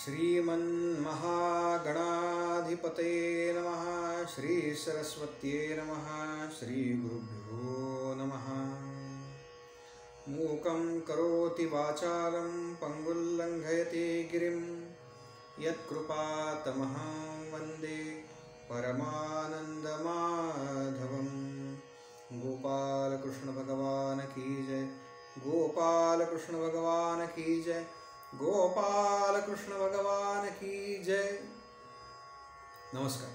श्रीमन्महागणाधिपतये नमः। श्री सरस्वत्यै नमः। श्री गुरुभ्यो नमः। मूकं करोति वाचालं पंगुल्लंघयते गिरिं यत्कृपातमहं वन्दे परमानन्दमाधवं। गोपाल कृष्ण भगवान की जय। गोपाल कृष्ण भगवान की जय। गोपाल कृष्ण भगवान की जय। नमस्कार।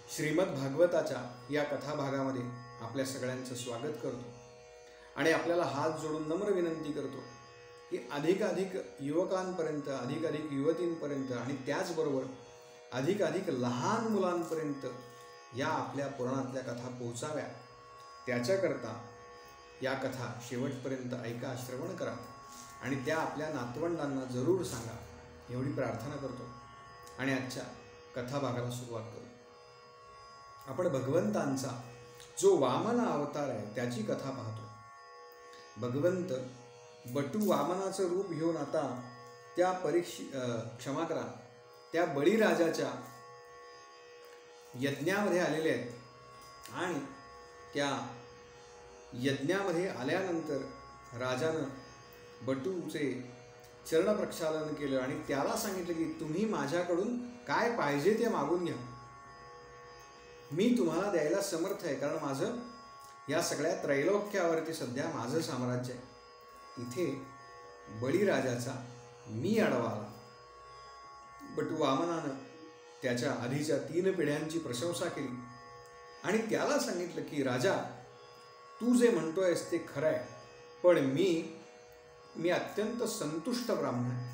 श्रीमद भागवताच्या या कथाभागामध्ये आपल्या सगळ्यांचं स्वागत करतो आणि आपल्याला हात जोडून नम्र विनंती करतो की अधिकाधिक युवकांपर्यंत, अधिकाधिक युवतींपर्यंत आणि त्याचबरोबर अधिकाधिक लहान मुलांपर्यंत या आपल्या पुराणातल्या कथा पोहोचाव्या। त्याच्याकरता या कथा शेवटपर्यंत ऐका, श्रवण करा आणि त्या आपल्या नातवंडांना जरूर सांगा, एवढी प्रार्थना करतो आणि आजच्या कथाभागाला सुरुवात करू। आपण भगवंतांचा जो वामन अवतार आहे त्याची कथा पाहतो। भगवंत बटू वामनाचं रूप घेऊन आता त्या त्या बळीराजाच्या यज्ञामध्ये आलेले आहेत आणि त्या यज्ञामध्ये आल्यानंतर राजानं बटूचे चरण प्रक्षालन केलं आणि त्याला सांगितलं की तुम्ही माझ्याकडून काय पाहिजे ते मागून घ्या, मी तुम्हाला द्यायला समर्थ आहे, कारण माझं या सगळ्या त्रैलोक्यावरती सध्या माझं साम्राज्य आहे। इथे बळीराजाचा मी आडवा आला। बटू वामनानं त्याच्या आधीच्या 3 पिढ्यांची प्रशंसा केली आणि त्याला सांगितलं की राजा, तू जे म्हणतोयस ते खरं आहे, पण मी अत्यंत संतुष्ट ब्राह्मण आहे।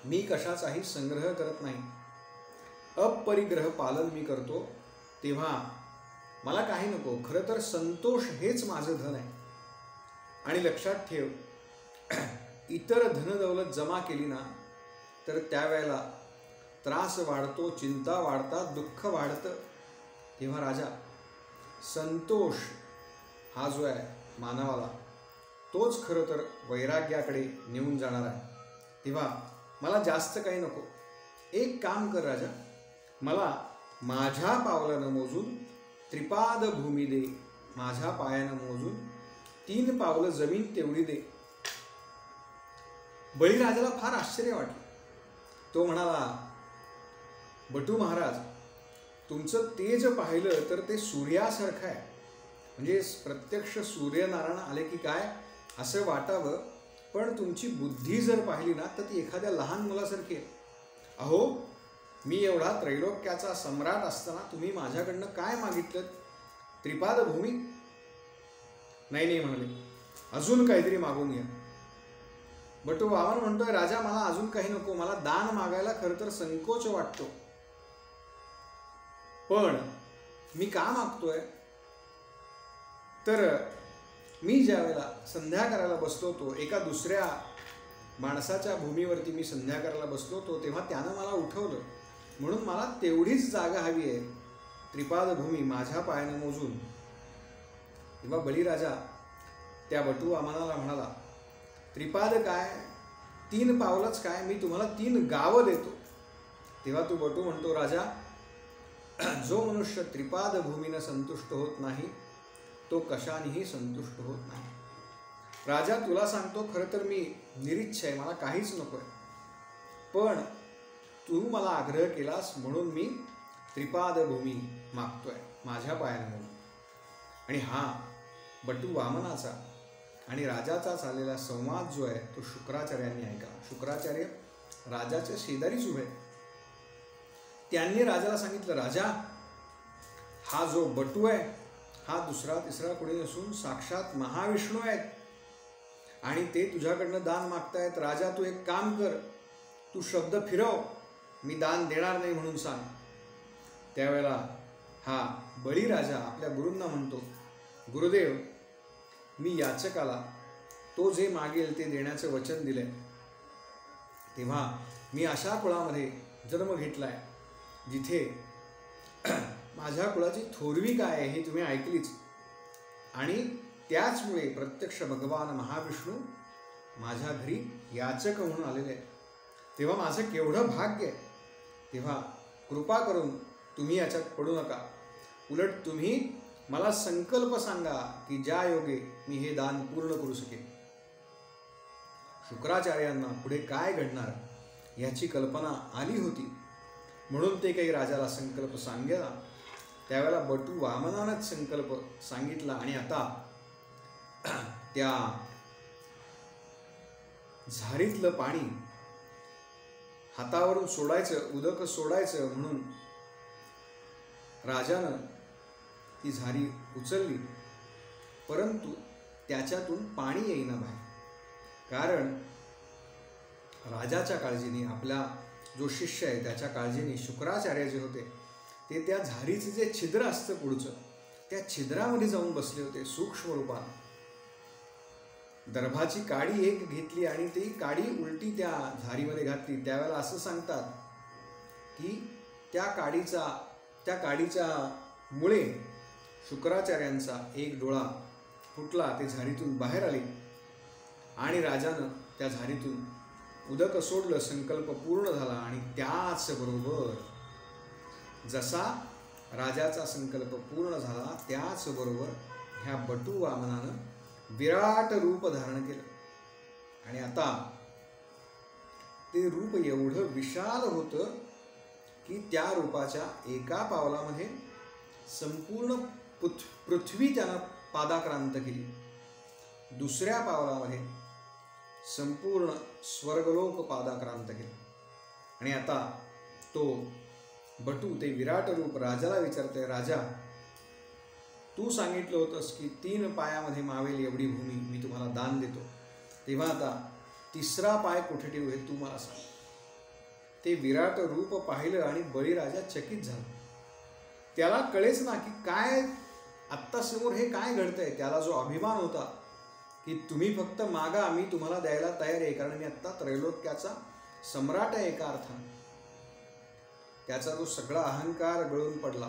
मी कशाचाही संग्रह करत नाही, अपरिग्रह पालन मी करतो, तेव्हा मला काही नको। खरं तर संतोष हेच माझं धन आहे। आणि लक्षात ठेव, इतर धनदौलत जमा केली ना तर त्यावेळेला त्रास वाढतो, चिंता वाढतात, दुःख वाढतं। तेव्हा राजा, संतोष हा जो आहे मानवाला, तोच खरं तर वैराग्याकडे नेऊन जाणार आहे। तेव्हा मला जास्त काही नको। एक काम कर राजा, मला माझ्या पावलानं मोजून त्रिपाद भूमी दे, माझ्या पायानं मोजून 3 पावलं जमीन तेवढी दे। बळीराजाला फार आश्चर्य वाटलं। तो म्हणाला, बटू महाराज, तुमचं तेज पाहिलं तर ते सूर्यासारखं आहे, म्हणजे प्रत्यक्ष सूर्यनारायण आले की काय असं वाटावं, पण तुमची बुद्धी जर पाहिली ना तर ती एखाद्या लहान मुलासारखी आहे। अहो, मी एवढा त्रैलोक्याचा सम्राट असताना तुम्ही माझ्याकडनं काय मागितलं? त्रिपाद भूमी? नाही म्हणाले, अजून काहीतरी मागून घ्या। बटू वामन म्हणतोय, राजा मला अजून काही नको, मला दान मागायला खरं तर संकोच वाटतो, पण मी का मागतोय तर मी ज्या वेळेला संध्या करायला बसलो होतो, एका दुसऱ्या माणसाच्या भूमीवरती मी संध्या करायला बसलो होतो, तेव्हा त्यानं मला उठवलं, म्हणून मला तेवढीच जागा हवी आहे, त्रिपाद भूमी माझ्या पायानं मोजून। तेव्हा बळीराजा त्या बटू वामनाला म्हणाला, त्रिपाद काय, 3 पावलंच काय, मी तुम्हाला 3 गावं देतो। तेव्हा तू बटू म्हणतो, राजा, जो मनुष्य त्रिपाद भूमीनं संतुष्ट होत नाही तो कशानेही संतुष्ट होत नाही। राजा, तुला सांगतो, खरं तर मी निरीच्छ आहे, मला काहीच नको आहे, पण तू मला आग्रह केलास म्हणून मी त्रिपाद भूमी मागतोय माझ्या पायाने म्हणून। आणि हा बटू वामनाचा आणि राजाचा चाललेला संवाद जो आहे तो शुक्राचार्यांनी ऐकला। शुक्राचार्य राजाच्या शेजारीच उभे, त्यांनी राजाला सांगितलं, राजा, हा जो बटू आहे हा दुसरा तिसरा कोणी नसून साक्षात महाविष्णू आहेत आणि ते तुझ्याकडनं दान मागतायत। राजा, तू एक काम कर, तू शब्द फिरव, मी दान देणार नाही म्हणून सांग। त्यावेळेला हा बळीराजा आपल्या गुरूंना म्हणतो, गुरुदेव, मी याचकाला तो जे मागेल ते देण्याचं वचन दिलंय, तेव्हा मी अशा कुळामध्ये जन्म घेतलाय जिथे माझ्या कुळाची थोरवी काय आहे हे तुम्ही ऐकलीच, आणि त्याचमुळे प्रत्यक्ष भगवान महाविष्णू माझ्या घरी याचक म्हणून आलेले आहेत। तेव्हा माझं केवढं भाग्य आहे. तेव्हा कृपा करून तुम्ही याच्यात पडू नका. उलट तुम्ही मला संकल्प सांगा की ज्या योगे मी हे दान पूर्ण करू शकेन. शुक्राचार्यांना पुढे काय घडणार याची कल्पना आली होती, म्हणून ते काही राजाला संकल्प सांगेना. त्यावेळेला बटू वामनानंच संकल्प सांगितला आणि आता त्या झारीतलं पाणी हातावरून सोडायचं, उदक सोडायचं म्हणून राजानं ती झारी उचलली, परंतु त्याच्यातून पाणी येईना बाहेर. कारण राजाच्या काळजीने, आपला जो शिष्य आहे त्याच्या काळजीने शुक्राचार्य जे होते ते त्या झारीचं जे छिद्र असतं पुढचं, त्या छिद्रामध्ये जाऊन बसले होते सूक्ष्म रूपानं. दर्भाची काडी एक घेतली आणि ती काडी उलटी त्या झारीमध्ये घातली. त्यावेळेला असं सांगतात की त्या काडीच्या मुळे शुक्राचार्यांचा एक डोळा फुटला, ते झारीतून बाहेर आले आणि राजानं त्या झारीतून उदक सोडलं. संकल्प पूर्ण झाला आणि त्याचबरोबर जसा राजाचा संकल्प पूर्ण झाला त्याचबरोबर ह्या बटू वामनानं विराट रूप धारण केलं. आणि आता ते रूप एवढं विशाल होतं की त्या रूपाच्या एका पावलामध्ये संपूर्ण पृथ्वी त्यानं पादाक्रांत केली, दुसऱ्या पावलामध्ये संपूर्ण स्वर्गलोक पादाक्रांत केले. आणि आता तो बटू ते विराट रूप राजाला विचारतोय, राजा तू सांगितलं होतंस की 3 पायामध्ये मावेल एवढी भूमी मी तुम्हाला दान देतो, तेव्हा आता 3रा पाय कुठे ठेवू हे तू मला सांग. ते विराट रूप पाहिलं आणि बळीराजा चकित झाला. त्याला कळेच ना की काय आत्ता समोर हे काय घडतंय. त्याला जो अभिमान होता की तुम्ही फक्त मागा, मी तुम्हाला द्यायला तयार आहे, कारण मी आत्ता त्रैलोक्याचा सम्राट आहे एका अर्थाने, त्याचा जो सगळा अहंकार गळून पडला.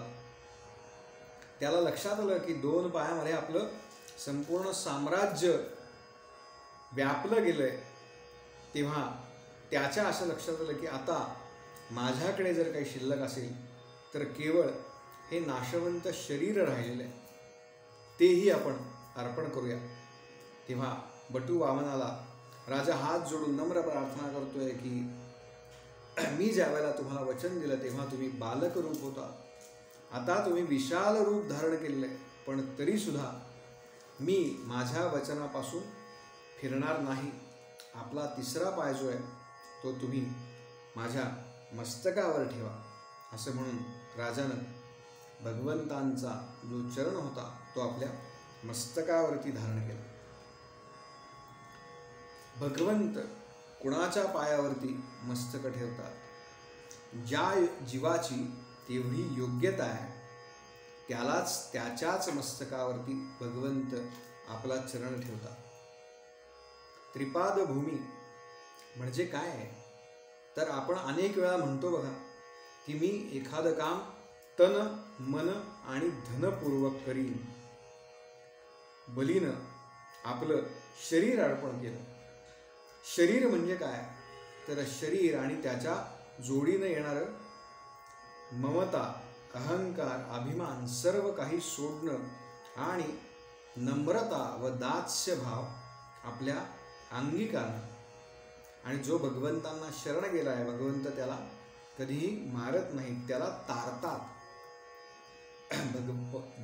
त्याला लक्षात आलं की 2 पायामध्ये आपलं संपूर्ण साम्राज्य व्यापलं गेलंय. तेव्हा त्याच्या असं लक्षात आलं की आता माझ्याकडे जर काही शिल्लक असेल तर केवळ हे नाशवंत शरीर राहिलेलं आहे, तेही आपण अर्पण करूया. तेव्हा बटू वामनाला राजा हात जोडून नम्र प्रार्थना करतोय की मी ज्या वेळेला तुम्हाला वचन दिलं तेव्हा तुम्ही बालक रूप होता, आता तुम्ही विशाल रूप धारण केलेलं आहे, पण तरीसुद्धा मी माझ्या वचनापासून फिरणार नाही. आपला 3रा पाय जो आहे तो तुम्ही माझ्या मस्तकावर ठेवा. असं म्हणून राजानं भगवंतांचा जो चरण होता तो आपल्या मस्तकावरती धारण केला. भगवंत कुणाच्या पायावरती मस्तक ठेवतात, ज्या जीवाची तेवढी योग्यता आहे त्यालाच त्याच्याच मस्तकावरती भगवंत आपला चरण ठेवतात. त्रिपाद भूमी म्हणजे काय आहे तर आपण अनेक वेळा म्हणतो बघा की मी एखादं काम तन मन आणि धनपूर्वक करीन. बलीनं आपलं शरीर अर्पण केलं. शरीर म्हणजे काय तर शरीर आणि त्याच्या जोडीनं येणारं ममता, अहंकार, अभिमान सर्व काही सोडणं आणि नम्रता व दास्य भाव आपल्या अंगीकारणं. आणि जो भगवंतांना शरण गेला आहे भगवंत त्याला कधीही मारत नाहीत, त्याला तारतात.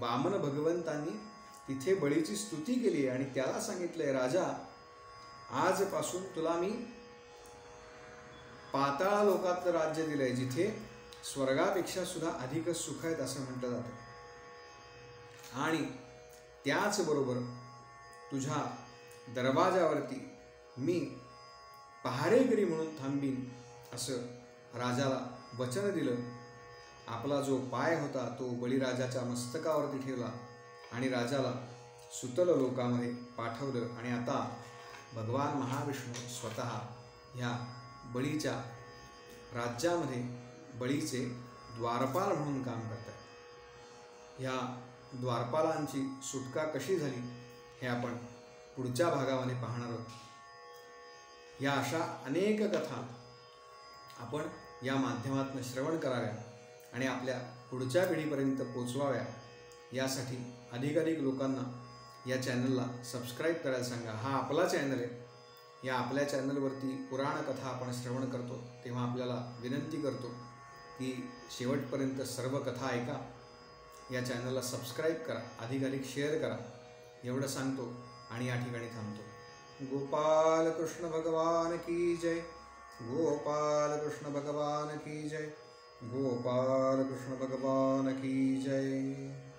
वामन भगवंतांनी तिथे बळीची स्तुती केली आणि त्याला सांगितलंय, राजा आजपासून तुला मी पाताळ लोकातलं राज्य दिलंय, जिथे स्वर्गापेक्षा सुद्धा अधिक सुख आहेत असं म्हटलं जातं. आणि त्याचबरोबर तुझ्या दरवाजावरती मी पहारेकरी म्हणून थांबीन असं राजाला वचन दिलं. आपला जो पाय होता तो बळीराजाच्या मस्तकावरती ठेवला आणि राजाला सुतल लोकामध्ये पाठवलं. आणि आता भगवान महाविष्णू स्वतः ह्या बळीच्या राज्यामध्ये बळीचे द्वारपाल म्हणून काम करतात. ह्या द्वारपालांची सुटका कशी झाली हे आपण पुढच्या भागामध्ये पाहणार आहोत. या अशा अनेक कथा आपण या माध्यमातून श्रवण कराव्या आणि आपल्या पुढच्या पिढीपर्यंत पोचवाव्या, यासाठी अधिकाधिक लोकांना या चॅनलला सबस्क्राईब करायला सांगा. हा आपला चॅनल आहे. या आपल्या चॅनलवरती पुराण कथा आपण श्रवण करतो, तेव्हा आपल्याला विनंती करतो की शेवटपर्यंत सर्व कथा ऐका. या चॅनलला सबस्क्राईब करा, अधिकाधिक शेअर करा, एवढं सांगतो आणि या ठिकाणी थांबतो. गोपाल कृष्ण भगवान की जय. गोपाल कृष्ण भगवान की जय. गोपाल कृष्ण भगवान की जय.